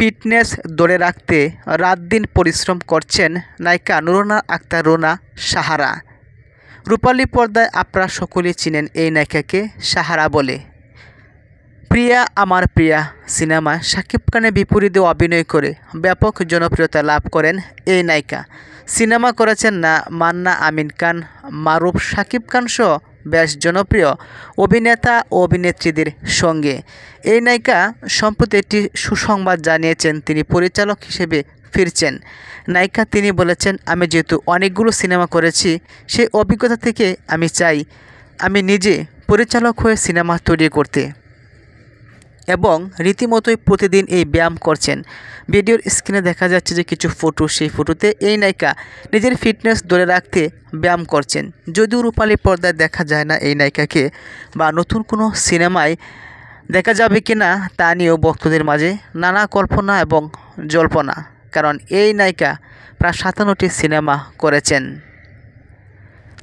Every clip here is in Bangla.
ফিটনেস ধরে রাখতে রাত দিন পরিশ্রম করছেন নায়িকা নুরুন্নাহার আক্তার রুনা সাহারা। রূপালী পর্দায় আপনারা সকলেই চিনেন এই নায়িকাকে সাহারা বলে। প্রিয়া আমার প্রিয়া সিনেমায় শাকিব খানের বিপরীতে অভিনয় করে ব্যাপক জনপ্রিয়তা লাভ করেন এই নায়িকা। সিনেমা করেছেন না মান্না, আমিন খান, মারুফ, শাকিব খান সহ বেশ জনপ্রিয় অভিনেতা ও অভিনেত্রীদের সঙ্গে। এই নায়িকা সম্প্রতি একটি সুসংবাদ জানিয়েছেন, তিনি পরিচালক হিসেবে ফিরছেন। নায়িকা তিনি বলেছেন, আমি যেহেতু অনেকগুলো সিনেমা করেছি, সেই অভিজ্ঞতা থেকে আমি চাই আমি নিজে পরিচালক হয়ে সিনেমা তৈরি করতে, এবং রীতিমতোই প্রতিদিন এই ব্যায়াম করছেন। ভিডিওর স্ক্রিনে দেখা যাচ্ছে যে কিছু ফটো, সেই ফটোতে এই নায়িকা নিজের ফিটনেস ধরে রাখতে ব্যায়াম করছেন। যদিও রূপালী পর্দায় দেখা যায় না এই নায়িকাকে, বা নতুন কোনো সিনেমায় দেখা যাবে কি না তা নিয়েও ভক্তদের মাঝে নানা কল্পনা এবং জল্পনা, কারণ এই নায়িকা প্রায় 57টি সিনেমা করেছেন।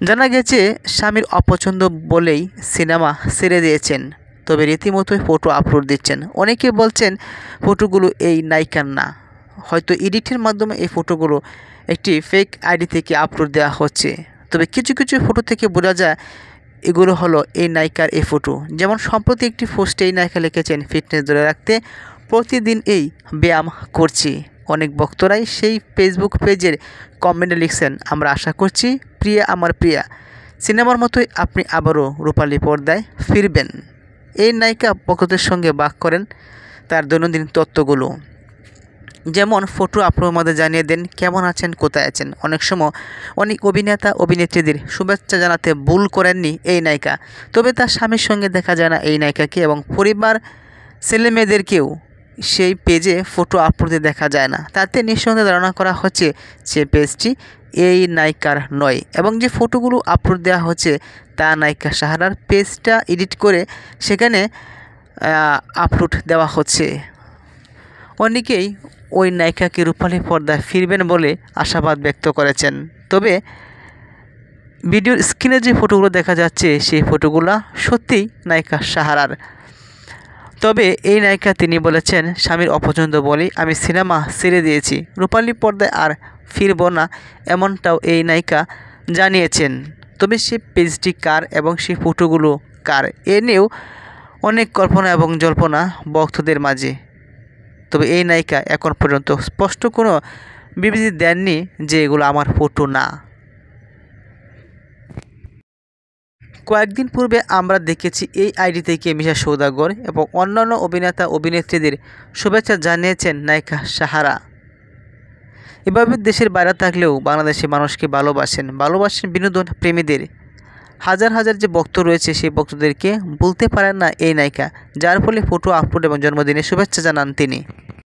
জানা গেছে স্বামীর অপছন্দ বলেই সিনেমা ছেড়ে দিয়েছেন, তবে রীতিমতোই ফটো আপলোড দিচ্ছেন। অনেকে বলছেন ফটোগুলো এই নায়িকার না, হয়তো এডিটের মাধ্যমে এই ফটোগুলো একটি ফেক আইডি থেকে আপলোড দেওয়া হচ্ছে। তবে কিছু কিছু ফটো থেকে বোঝা যায় এগুলো হলো এই নায়িকার এই ফটো। যেমন সম্প্রতি একটি পোস্টে এই নায়িকা লিখেছেন, ফিটনেস ধরে রাখতে প্রতিদিন এই ব্যায়াম করছি। অনেক ভক্তরাই সেই ফেসবুক পেজের কমেন্টে লিখছেন, আমরা আশা করছি প্রিয়া আমার প্রিয়া সিনেমার মতোই আপনি আবারও রূপালী পর্দায় ফিরবেন। এই নায়িকা ভক্তদের সঙ্গে ভাগ করেন তার দৈনন্দিন তথ্যগুলো, যেমন ফটো আপলোড মধ্যে জানিয়ে দেন কেমন আছেন, কোথায় আছেন। অনেক সময় অনেক অভিনেতা অভিনেত্রীদের শুভেচ্ছা জানাতে ভুল করেননি এই নায়িকা, তবে তার স্বামীর সঙ্গে দেখা যায় না এই নায়িকাকে, এবং পরিবার ছেলেমেয়েদেরকেও সেই পেজে ফটো আপলোডে দেখা যায় না। তাতে নিঃসন্দেহে ধারণা করা হচ্ছে যে পেজটি এই নায়িকার নয়, এবং যে ফটোগুলো আপলোড দেওয়া হচ্ছে তা নায়িকা সাহারার। পেজটা এডিট করে সেখানে আপলোড দেওয়া হচ্ছে। অনেকেই ওই নায়িকাকে রূপালী পর্দায় ফিরবেন বলে আশাবাদ ব্যক্ত করেছেন। তবে ভিডিওর স্ক্রিনে যে ফটোগুলো দেখা যাচ্ছে সেই ফটোগুলো সত্যিই নায়িকা সাহারার। তবে এই নায়িকা তিনি বলেছেন, স্বামীর অপছন্দ বলেই আমি সিনেমা ছেড়ে দিয়েছি, রূপালী পর্দায় আর ফিরব না, এমনটাও এই নায়িকা জানিয়েছেন। তবে সেই পেজটি কার এবং সেই ফটোগুলো কার, এ নিয়েও অনেক কল্পনা এবং জল্পনা ভক্তদের মাঝে। তবে এই নায়িকা এখন পর্যন্ত স্পষ্ট কোনো বিবৃতি দেননি যে এগুলো আমার ফটো না। কয়েকদিন পূর্বে আমরা দেখেছি এই আইডি থেকে মিশা সওদাগর এবং অন্যান্য অভিনেতা অভিনেত্রীদের শুভেচ্ছা জানিয়েছেন নায়িকা সাহারা। এভাবে দেশের বাইরে থাকলেও বাংলাদেশে মানুষকে ভালোবাসেন বিনোদন প্রেমীদের। হাজার হাজার যে ভক্ত রয়েছে সেই ভক্তদেরকে বলতে পারেন না এই নায়িকা, যার ফলে ফটো আপলোড এবং জন্মদিনে শুভেচ্ছা জানান তিনি।